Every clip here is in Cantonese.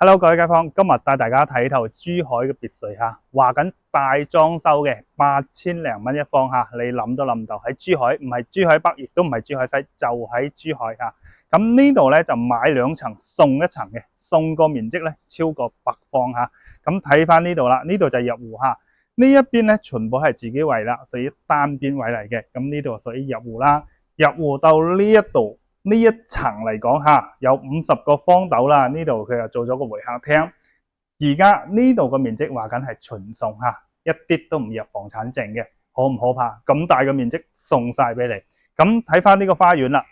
Hello，各位街坊，今日帶大家睇頭珠海嘅別墅嚇，話緊大裝修嘅8000零蚊一方嚇，你諗都諗唔到喺珠海，唔係珠海北，亦都唔係珠海西，就喺珠海嚇。咁呢度咧就買2層送1層嘅，送個面積咧超過100方嚇。咁睇翻呢度啦，呢度就係入戶嚇，呢一邊咧全部係自己位啦，屬於單邊位嚟嘅。咁呢度屬於入戶啦，入戶到呢一度。呢一層嚟講嚇，有50個方斗啦，呢度佢又做咗個會客廳。而家呢度個面積話緊係純送嚇，一啲都唔入房產證嘅，可唔可怕？咁大嘅面積送晒俾你。咁睇翻呢個花園啦，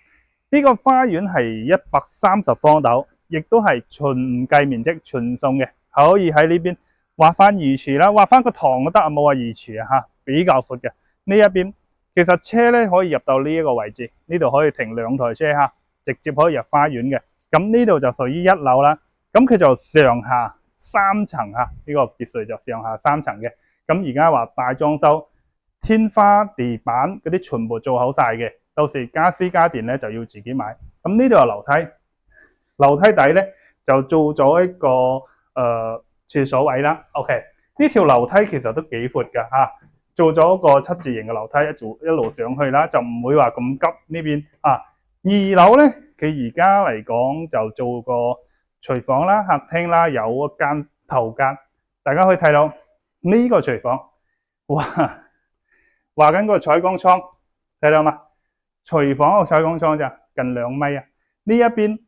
呢個花園係130方斗，亦都係純唔計面積純送嘅，可以喺呢邊畫翻魚廚啦，畫翻個塘都得啊，冇話魚廚啊嚇，比較闊嘅呢一邊。其實車咧可以入到呢一個位置，呢度可以停2台車嚇，直接可以入花園嘅。咁呢度就屬於1樓啦。咁佢就上下3層嚇，呢個別墅就上下3層嘅。咁而家話大裝修，天花地板嗰啲全部做好晒嘅，到時家私家電咧就要自己買。咁呢度有樓梯，樓梯底咧就做咗一個廁所位啦。OK， 呢條樓梯其實都幾闊㗎嚇。做咗個7字形嘅樓梯，一路上去啦，就唔會話咁急呢邊啊。2樓咧，佢而家嚟講就做個廚房啦、客廳啦，有一間頭間，大家可以睇到呢個廚房，哇，話緊個採光窗，睇到嘛？廚房個採光窗咋，近2米啊。呢一邊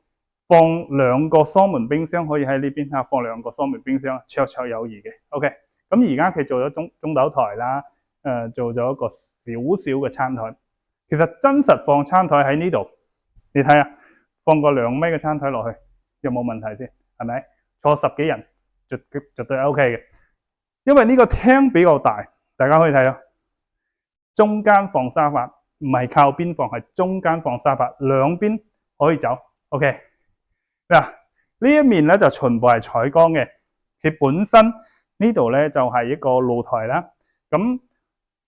放2個雙門冰箱，可以喺呢邊嚇放2個雙門冰箱，綽綽有餘嘅。OK， 咁而家佢做咗中斗台啦。做咗一個小小嘅餐台，其實真實放餐台喺呢度，你睇下，放個2米嘅餐台落去，有冇問題先？係咪？坐10幾人，絕對 OK 嘅。因為呢個廳比較大，大家可以睇到，中間放沙發，唔係靠邊放，係中間放沙發，兩邊可以走。OK， 嗱，呢一面咧就全部係採光嘅，佢本身呢度咧就係一個露台啦，咁。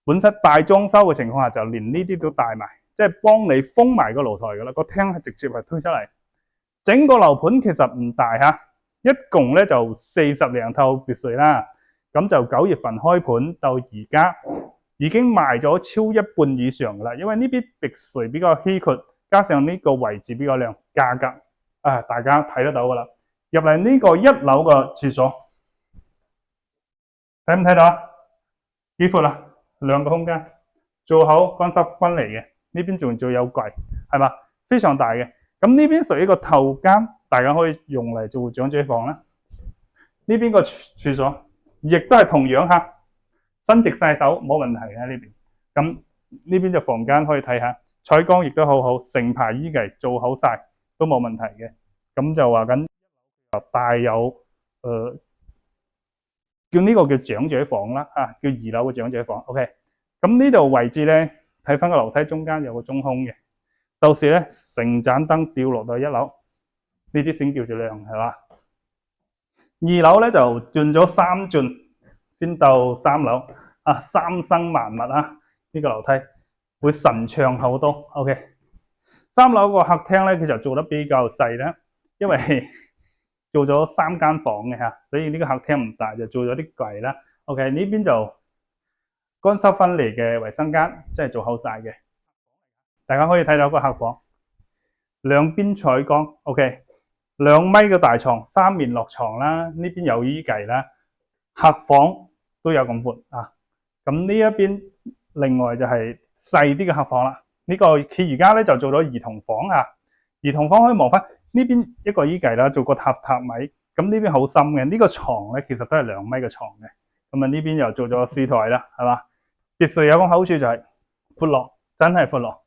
本身大裝修嘅情況下，就連呢啲都帶埋，即係幫你封埋個露台噶啦。個廳係直接係推出嚟。整個樓盤其實唔大嚇，一共咧就40零套別墅啦。咁就9月份開盤到而家已經賣咗超1半以上噶啦。因為呢邊別墅比較稀缺，加上呢個位置比較靚，價格大家睇得到噶啦。入嚟呢個1樓嘅廁所，睇唔睇到啊？幾闊啊？2個空間做好乾濕分離嘅，呢邊仲有櫃，係嘛？非常大嘅。咁呢邊屬於一個頭間，大家可以用嚟做長者房啦。呢邊個廁所亦都係同樣嚇，伸直晒手冇問題嘅呢邊。咁呢邊就房間可以睇下，採光亦都好好，成排衣櫃做好晒都冇問題嘅。咁就話緊帶有叫呢個叫長者房啦，叫2樓嘅長者房。OK， 咁呢度位置咧，睇翻個樓梯中間有個中空嘅，到時咧成盞燈吊落到1樓，呢啲先叫做亮，係嘛？2樓咧就轉咗3轉先到3樓，三生萬物啊！呢個樓梯會順暢好多。OK， 3樓個客廳咧，佢就做得比較細啦，因為做咗3間房嘅嚇，所以呢個客廳唔大，就做咗啲櫃啦。OK， 呢邊就乾濕分離嘅衛生間，即係做好晒嘅。大家可以睇到個客房，兩邊採光。OK， 2米嘅大床，3面落床啦。呢邊有衣櫃啦，客房都有咁闊啊。咁呢一邊另外就係細啲嘅客房啦。呢個佢而家咧就做咗兒童房啊，兒童房可以望翻。呢邊一個衣櫃啦，做個榻米，咁呢邊好深嘅。呢個床咧其實都係2米嘅床嘅。咁啊呢邊又做咗書台啦，係嘛？別墅有個好處就係闊落，真係闊落。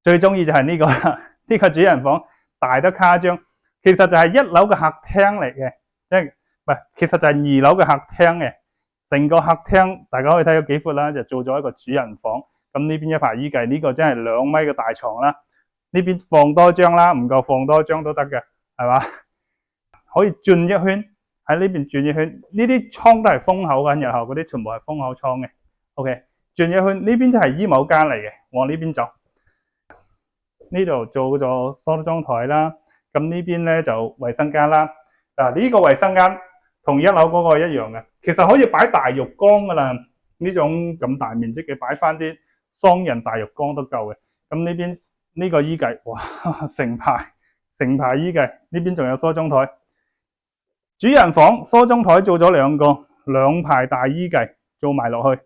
最中意就係呢個啦，呢個主人房大得誇張，其實就係1樓嘅客廳嚟嘅，即係唔係？其實就係2樓嘅客廳嘅。成個客廳大家可以睇到幾闊啦，就做咗一個主人房。咁呢邊一排衣櫃，呢個真係2米嘅大床啦。呢邊放多張啦，唔夠放多張都得嘅，係嘛？可以轉一圈，喺呢邊轉一圈。呢啲窗都係封口嘅，日後嗰啲全部係封口窗嘅。OK， 轉一圈，呢邊就係衣帽間嚟嘅，往呢邊走。呢度做咗梳妝台啦，咁呢邊咧就衛生間啦。呢個衛生間同一樓嗰個一樣嘅，其實可以擺大浴缸噶啦，呢種咁大面積嘅擺翻啲雙人大浴缸都夠嘅。咁呢邊呢個衣櫃，哇，成排衣櫃，呢邊仲有梳妝台。主人房梳妝台做咗兩排大衣櫃做埋落去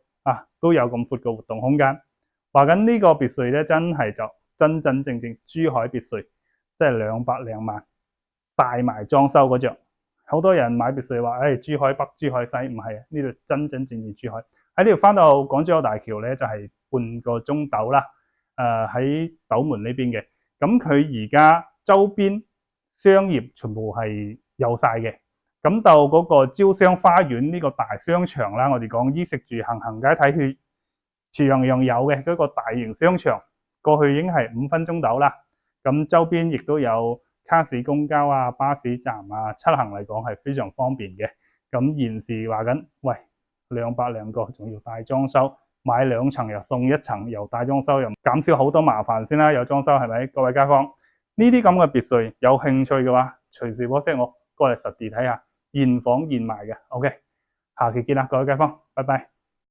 都有咁闊嘅活動空間。話緊呢個別墅咧，真係就真正珠海別墅，即係200零萬大埋裝修嗰隻。好多人買別墅話，珠海北、珠海西，唔係啊，呢度真正珠海。喺呢度翻到港珠澳大橋咧，就係半個鐘斗啦。喺斗門呢邊嘅，咁佢而家周邊商業全部係有晒嘅。咁到嗰個招商花園呢個大商場啦，我哋講衣食住行街睇血，全樣樣有嘅嗰個大型商場，過去已經係5分鐘到啦。咁周邊亦都有卡士公交啊、巴士站啊，出行嚟講係非常方便嘅。咁現時話緊，喂，200零個仲要大裝修，買2層又送1層，又大裝修又減少好多麻煩先啦。有裝修係咪？各位街坊，呢啲咁嘅別墅有興趣嘅話，隨時 WhatsApp 我過嚟實地睇下。現房現賣嘅 ，OK， 下期見啦，各位街坊，拜拜。